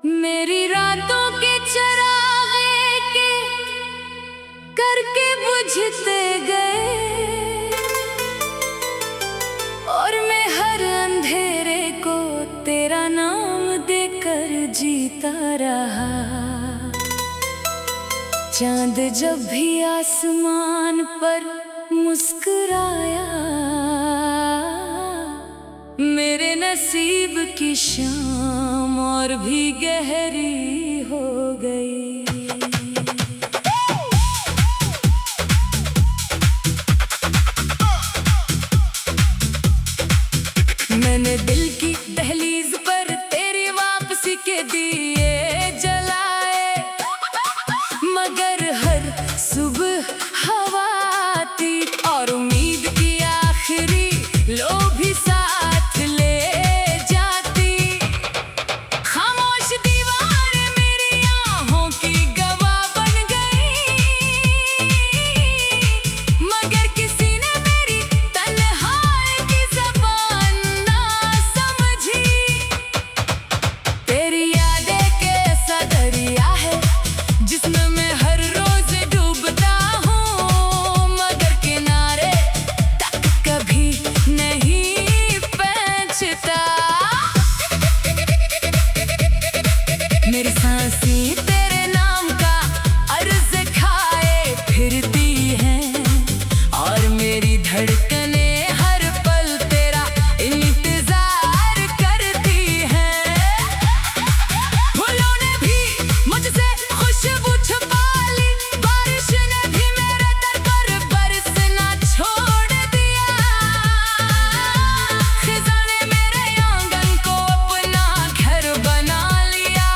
मेरी रातों के चरागे के करके बुझते गए, और मैं हर अंधेरे को तेरा नाम देकर जीता रहा। चांद जब भी आसमान पर मुस्कुराया, मेरे नसीब की शाम और भी गहरी हो गई। मैंने दिल की दहलीज पर तेरी वापसी के दिए जलाए, मगर हर सुबह हवा आती और उम्मीद की आखिरी लो भी साथ ले जाती। खामोश दीवारें मेरी आँखों की गवाह बन गई, मगर किसी ने मेरी तन्हाई की ज़बान ना समझी। तेरी यादें के ऐसा दरिया है जिसमें मैं हर रोज डूबता हूँ, मगर किनारे तक कभी नहीं पहुँचता। मेरी सांसें तेरे नाम का अर्ज खाए फिरती हैं, और मेरी धड़कनें हर पल तेरा इंतजार करती हैं। फूलों ने भी मुझसे खुशबू छुपा ली, बारिश ने भी मेरे दर पर बरसना छोड़ दिया। खिज़ां ने मेरे आंगन को अपना घर बना लिया,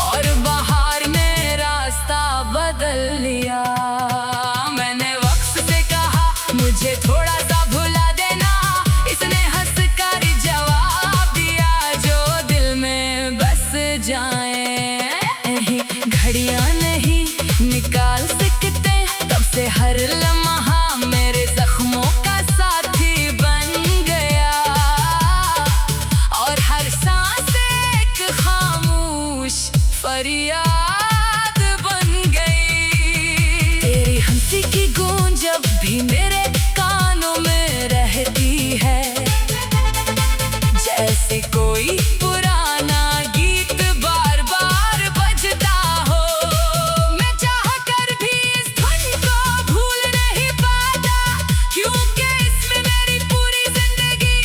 और बहार ने रास्ता बदल लिया। मैंने वक्त से कहा मुझे थोड़ा सा भुला देना, इसने हंस कर जवाब दिया जो दिल में बस जाए। घड़ियां नहीं निकाल सकते तब से हर लम्हा मेरे जख्मों का साथी बन गया, और हर सांस एक खामोश फरियाद बन गई। तेरी हंसी की गूंज जब भी मेरे कानों में रहती है, जैसे कोई पुराना गीत बार बार बजता हो। मैं चाह कर भी इस धुन को भूल नहीं पाता, क्योंकि इसमें मेरी पूरी जिंदगी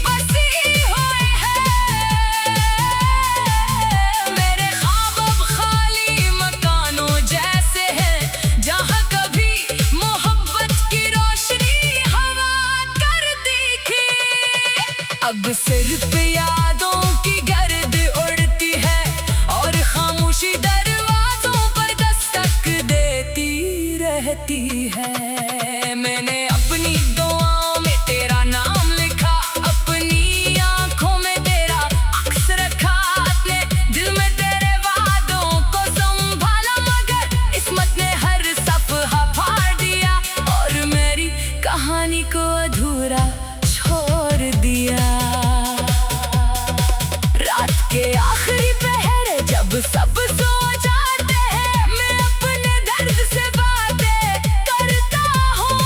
बसी हुई है। मेरे ख्वाब अब खाली मकानों जैसे हैं, जहाँ कभी मोहब्बत की रोशनी हवा करती थी। अब सिर्फ यादों की गर्द उड़ती है, और खामोशी दरवाजों पर दस्तक देती रहती है। मैंने अपनी दुआओं में तेरा नाम लिखा, अपनी आंखों में तेरा अक्स रखा, अपने दिल में तेरे वादों को संभाला, मगर किस्मत ने हर सफहा फाड़ दिया, और मेरी कहानी को अधूरा छोड़ दिया। रात के आखिरी पहर जब सब सो जाते हैं, मैं अपने दर्द से बातें करता हूँ।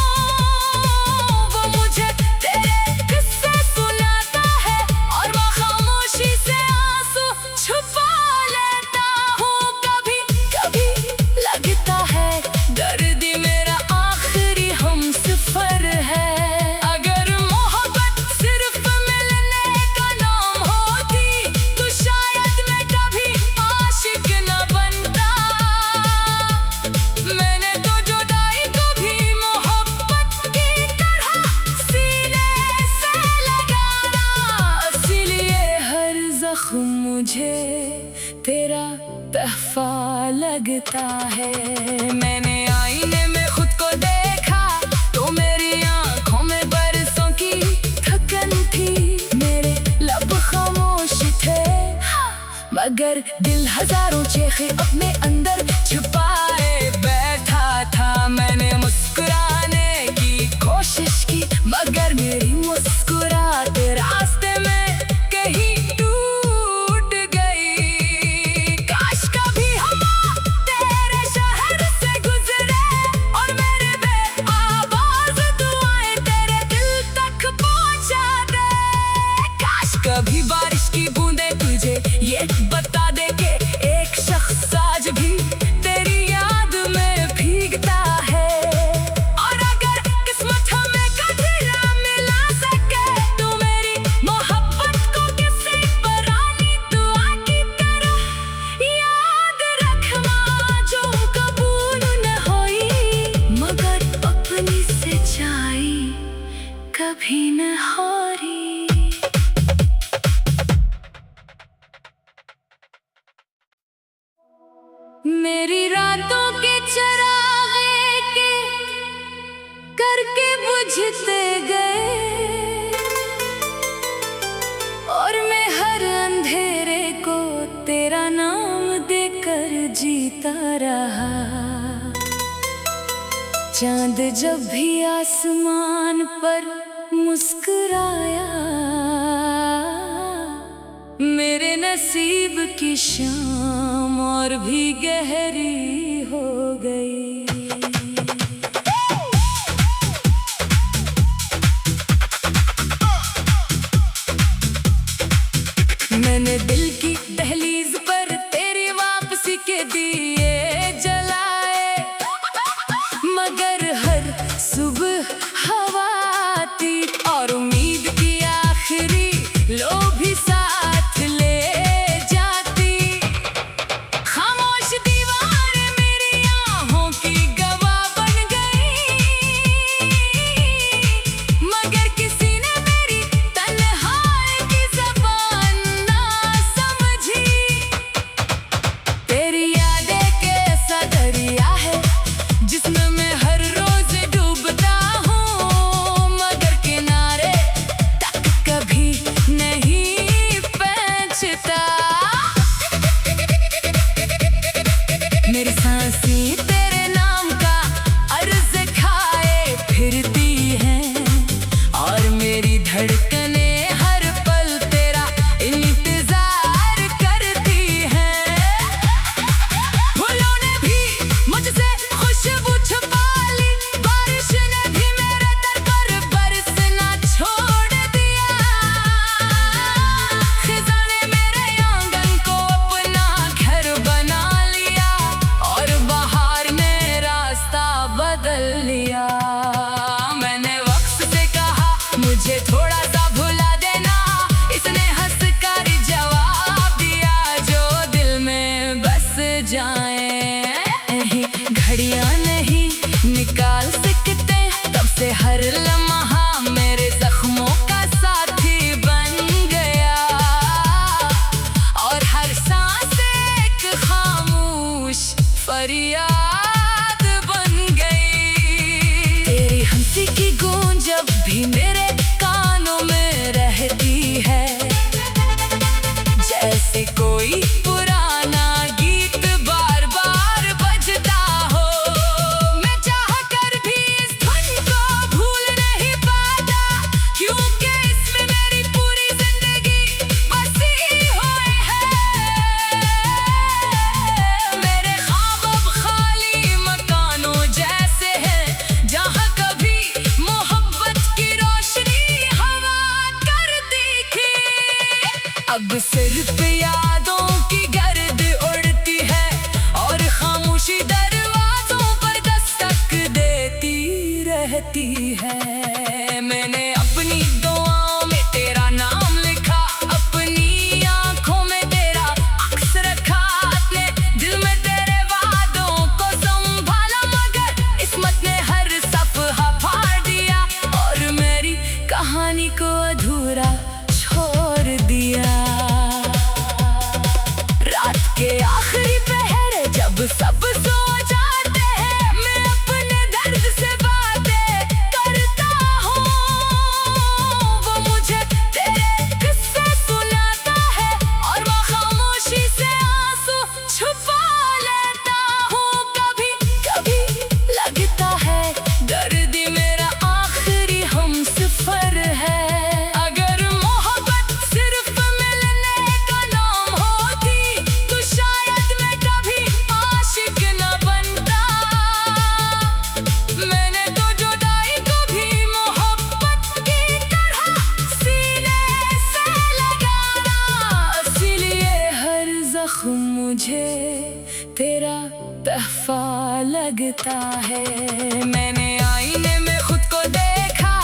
वो मुझे तेरे किस्से सुनाता है, और मैं खामोशी से आंसू छुपा लेता हूँ। कभी कभी लगता है दर्द मेरा आखिरी हमसफर है। अगर मोहब्बत सिर्फ मिलने का नाम होती, तो शायद मैं कभी आशिक न बनता। मैंने तो जुदाई को भी मोहब्बत की तरह सीने से लगाया, इसीलिए हर जख्म मुझे तेरा तहफा लगता है। मैंने आईने में खुद को देखा तो मेरी आंखों में बरसों की थकन थी। मेरे लब खामोश थे, मगर दिल हजारों चीखें अपने अंदर छुपाए बैठा था। मैंने मुस्कुराने की कोशिश की, मगर मेरी मुस्कुराहट रास्ते में कहीं टूट गई। मेरी रातों के चरागे के करके बुझते गए, और मैं हर अंधेरे को तेरा नाम देकर जीता रहा। चांद जब भी आसमान पर मुस्कुराया, मेरे नसीब की शाम और भी गहरी हो गई। मैंने दिल की दहलीज पर तेरी वापसी के दिए जलाए, मगर हर सुबह हवा आती और उम्मीद की आखिरी लो भी साथ ले जाती। खामोश दीवारें मेरी आँखों की गवाह बन गई, मगर किसी ने मेरी तन्हाई की ज़बान ना समझी। तेरी यादें के ऐसा दरिया है जिसमें मैं हर रोज डूबता हूँ, मगर किनारे तक कभी नहीं पहुँचता। मेरी सांसें तेरे नाम का अर्ज़ खाए फिरती हैं, और मेरी धड़कनें हर पल तेरा इंतजार करती हैं। फूलों ने भी मुझसे खुशबू छुपा ली, बारिश ने भी मेरे दर पर बरसना छोड़ दिया। खिज़ा ने मेरे आंगन को अपना घर बना लिया, और बहार ने रास्ता बदल लिया। मैंने वक्त से कहा मुझे थोड़ा सा भुला देना, इसने हंस कर जवाब दिया जो दिल में बस जाए। घड़ियां नहीं निकाल सकते तब से हर लम्हा मेरे जख्मों का साथी बन गया, और हर सांस एक खामोश फरियाद बन गई। तेरी हंसी की गूंज जब भी मेरे कानों में रहती है, जैसे कोई पुराना गीत बार बार बजता हो। मैं चाह कर भी इस धुन को भूल नहीं पाता, क्योंकि इसमें मेरी पूरी जिंदगी बसी हुई है। मेरे ख्वाब अब खाली मकानों जैसे हैं, जहाँ कभी मोहब्बत की रोशनी हवा करती थी। अब सिर्फ यादों की गर्द उड़ती है, और खामोशी दरवाजों पर दस्तक देती रहती है। मैंने अपनी दुआओं में तेरा नाम लिखा, अपनी आँखों में तेरा अक्स रखा, अपने दिल में तेरे वादों को संभाला, मगर किस्मत ने हर सफ़हा फाड़ दिया, और मेरी कहानी को अधूरा छोड़ दिया। रात के आखिरी पहर जब सब सो जाते हैं, मैं अपने दर्द से बातें करता हूँ। वो मुझे तेरे किस्से सुनाता है, और मैं खामोशी से आंसू छुपा लेता हूँ। कभी कभी लगता है दर्द मेरा आखिरी हमसफर है। अगर मोहब्बत सिर्फ मिलने का नाम होती, तो शायद मैं कभी आशिक न बनता। मैंने तो जुदाई को भी मोहब्बत की तरह सीने से लगाना, इसीलिए हर जख्म मुझे तेरा तहफा लगता है। मैंने आईने में खुद को देखा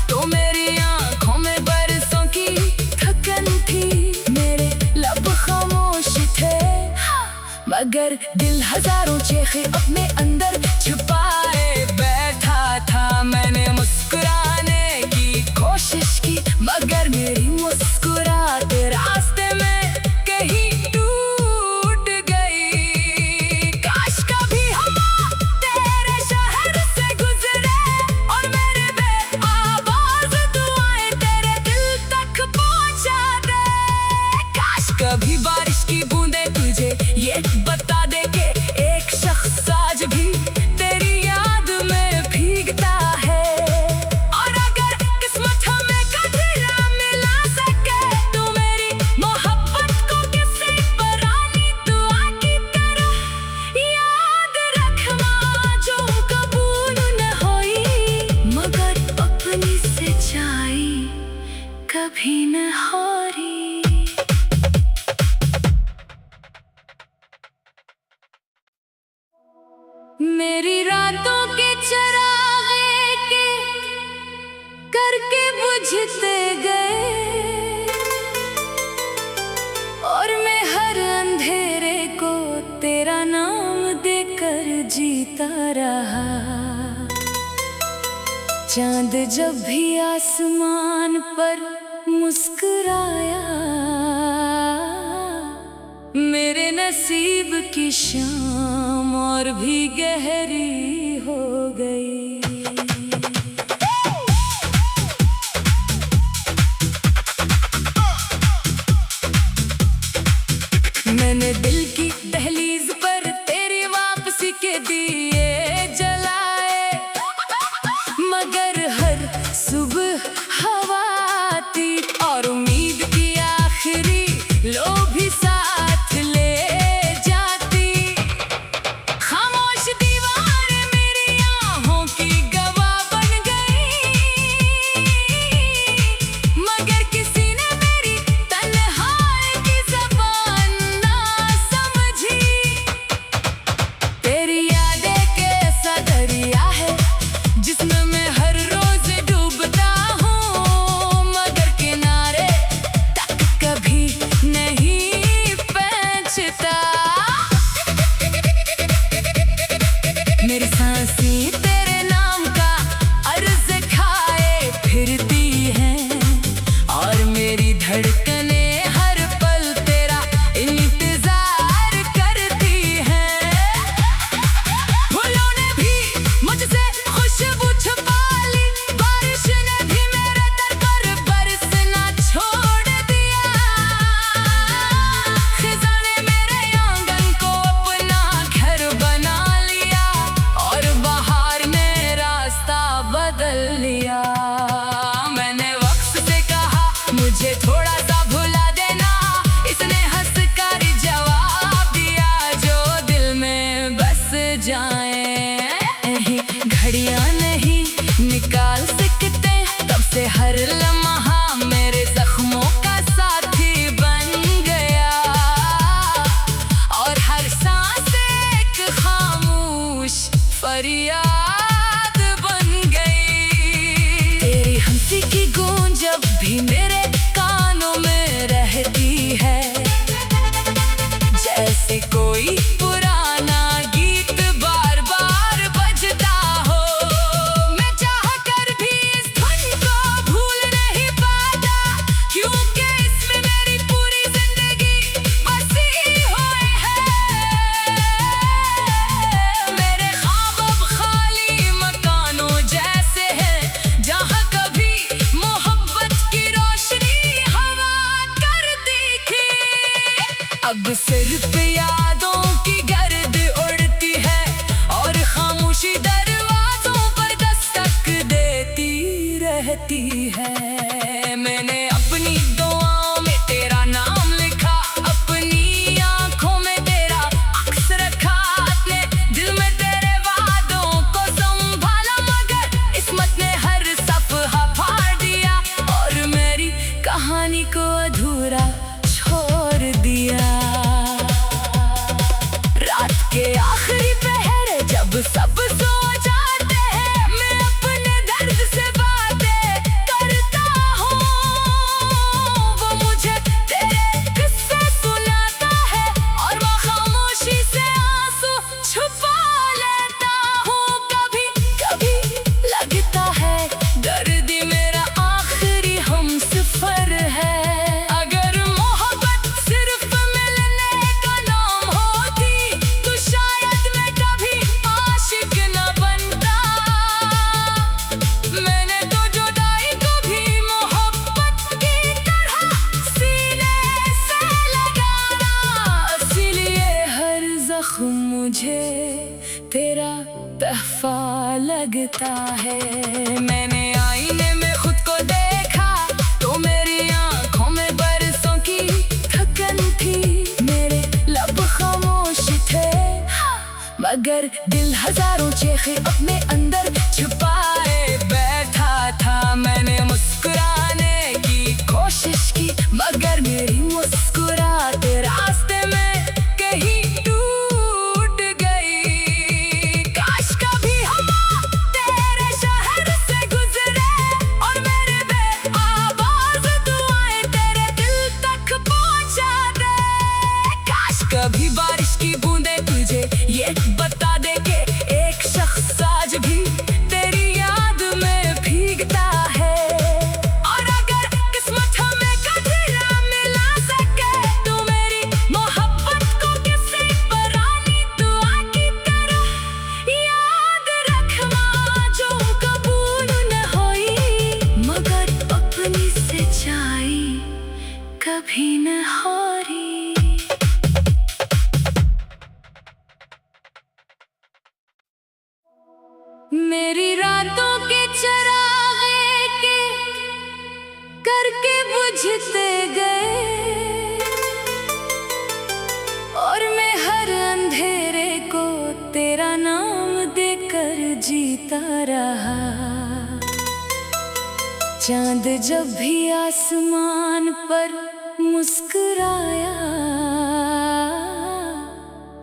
तो मेरी आंखों में बरसों की थकन थी। मेरे लब खामोश थे, मगर दिल हजारों चीखें अपने अंदर छुपाए बैठा था। मैंने मुस्कुराने की कोशिश की, मगर मेरी मुस्कुराहट रास्ते में कहीं टूट गई। जीता रहा। चांद जब भी आसमान पर मुस्कुराया, मेरे नसीब की शाम और भी गहरी हो गई। मैंने दिल की दहलीज पर तेरी वापसी के दिए जलाए, मगर हर सुबह हवा आती और उम्मीद की आखिरी लो भी साथ ले जाती। खामोश दीवारें मेरी आँखों की गवाह बन गई, मगर किसी ने मेरी तन्हाई की ज़बान ना समझी। तेरी यादें के ऐसा दरिया है जिसमें मैं हर रोज डूबता हूँ, मगर किनारे तक कभी नहीं पहुँचता। मेरी सांसें तेरे नाम का अर्ज़ खाए फिरती हैं, और मेरी धड़कनें हर पल तेरा इंतजार करती हैं। फूलों ने भी मुझसे खुशबू छुपा ली, बारिश ने भी मेरे दर पर बरसना छोड़ दिया। खिज़ां ने मेरे आंगन को अपना घर बना लिया, और बहार ने रास्ता बदल लिया। मैंने वक्त से कहा मुझे थोड़ा सा भुला देना, इसने हंस कर जवाब दिया जो दिल में बस जाए। घड़ियां नहीं निकाल सकते तब से हर लम्हा मेरे जख्मों का साथी बन गया, और हर सांस एक खामोश फरियाद बन गई। तेरी हंसी की गूंज जब भी मेरे कानों में रहती है, जैसे कोई पुराना गीत बार बार बजता हो। मैं चाह कर भी इस धुन को भूल नहीं पाता, क्योंकि इसमें मेरी पूरी जिंदगी बसी हुई है। मेरे ख्वाब अब खाली मकानों जैसे हैं, जहाँ कभी मोहब्बत की रोशनी हवा करती थी। अब सिर्फ यादों की गर्द उड़ती है, और खामोशी दरवाजों पर दस्तक देती रहती है। मैंने अपनी दुआओं में तेरा नाम लिखा, अपनी आँखों में तेरा अक्स रखा, अपने दिल में तेरे वादों को संभाला, मगर किस्मत ने हर सफ़हा फाड़ दिया, और मेरी कहानी को अधूरा छोड़ दिया। रात के आखिरी पहर जब सब सो जाते हैं, मैं अपने दर्द से बातें करता हूँ। वो मुझे तेरे किस्से सुनाता है, और मैं खामोशी से आंसू छुपा लेता हूँ। कभी कभी लगता है दर्द मेरा आखिरी हमसफर है। अगर मोहब्बत सिर्फ मिलने का नाम होती, तो शायद मैं कभी आशिक न बनता। मैंने तो जुदाई को भी मोहब्बत की तरह सीने से लगाना, इसीलिए हर जख्म मुझे तेरा तहफा लगता है। मैंने आईने में खुद को देखा, तो मेरी आँखों में बरसों की थकन थी। मेरे लब खामोश थे, मगर दिल हजारों चेखे अपने अंदर छुपाए बैठा था। मैंने मुस्कुराने की कोशिश की, मगर मेरी मुस्कुराते रास्ते में कहीं टूट गई। काश कभी हम तेरे शहर से गुजरे, और मेरे बेआवाज़ दुआएं तेरे दिल तक पहुंचा दे। काश कभी बारिश की बूंदें तुझे ये बता दे कि गिरता रहा। चांद जब भी आसमान पर मुस्कुराया,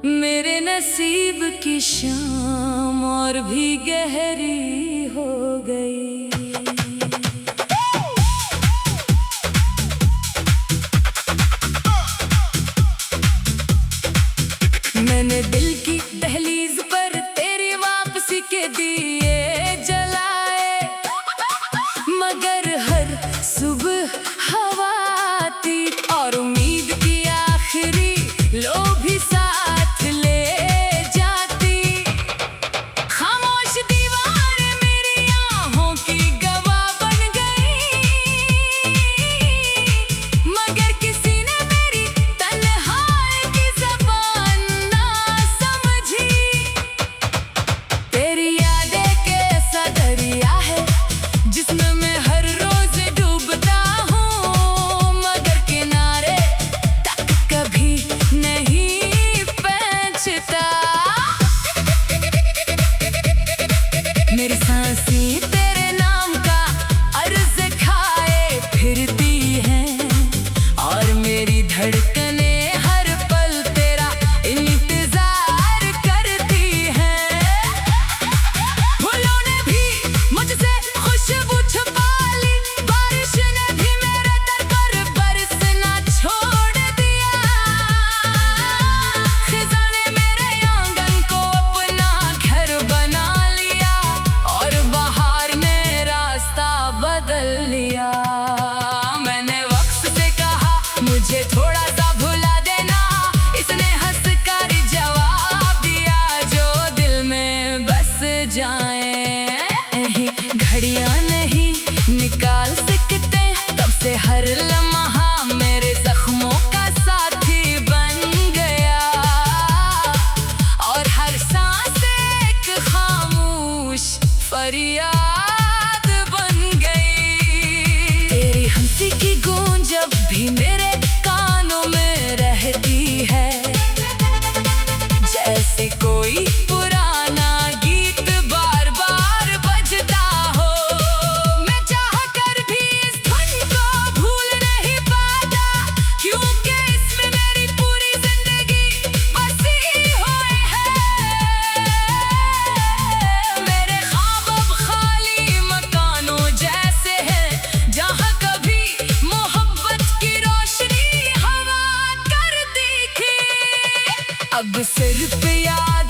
मेरे नसीब की शाम और भी गहरी हो गई। मैंने दिल की दहलीज पर तेरी वापसी के दिए जलाए, मगर हर सुबह हवा आती और उम्मीद की आखिरी लो भी साथ ले जाती। खामोश दीवार मेरी आँखों की गवाह बन गई, मगर किसी ने मेरी तन्हाई की ज़बान ना समझी। तेरी यादें के ऐसा दरिया है जिसमें मैं हर रोज डूबता हूँ, मगर किनारे तक कभी नहीं पहुँचता। मेरी सांसें तेरे नाम का अर्ज़ खाए फिरती हैं और मेरी धड़कनें हर पल तेरा इंतजार करती हैं। फूलों ने भी मुझसे खुशबू छुपा ली, बारिश ने भी मेरे दर पर बरसना छोड़ दिया। खिज़ां ने मेरे आंगन को अपना घर बना लिया और बहार ने रास्ता बदल लिया। मैंने वक्त से कहा मुझे थोड़ा सा भुला देना, इसने हंस कर जवाब दिया जो दिल में बस जाए। घड़ियां नहीं निकाल सकते तब से हर लम्हा मेरे जख्मों का साथी बन गया और हर सांस एक खामोश फरियाद बन गई। तेरी हंसी की गूंज जब भी मेरे कानों में रहती है, जैसे कोई पुराना गीत बार बार बजता हो। मैं चाह कर भी इस धुन को भूल नहीं पाता, क्योंकि इसमें मेरी पूरी जिंदगी बसी हुई है। मेरे ख्वाब अब खाली मकानों जैसे हैं, जहाँ कभी मोहब्बत की रोशनी हवा करती थी। अब सिर्फ याद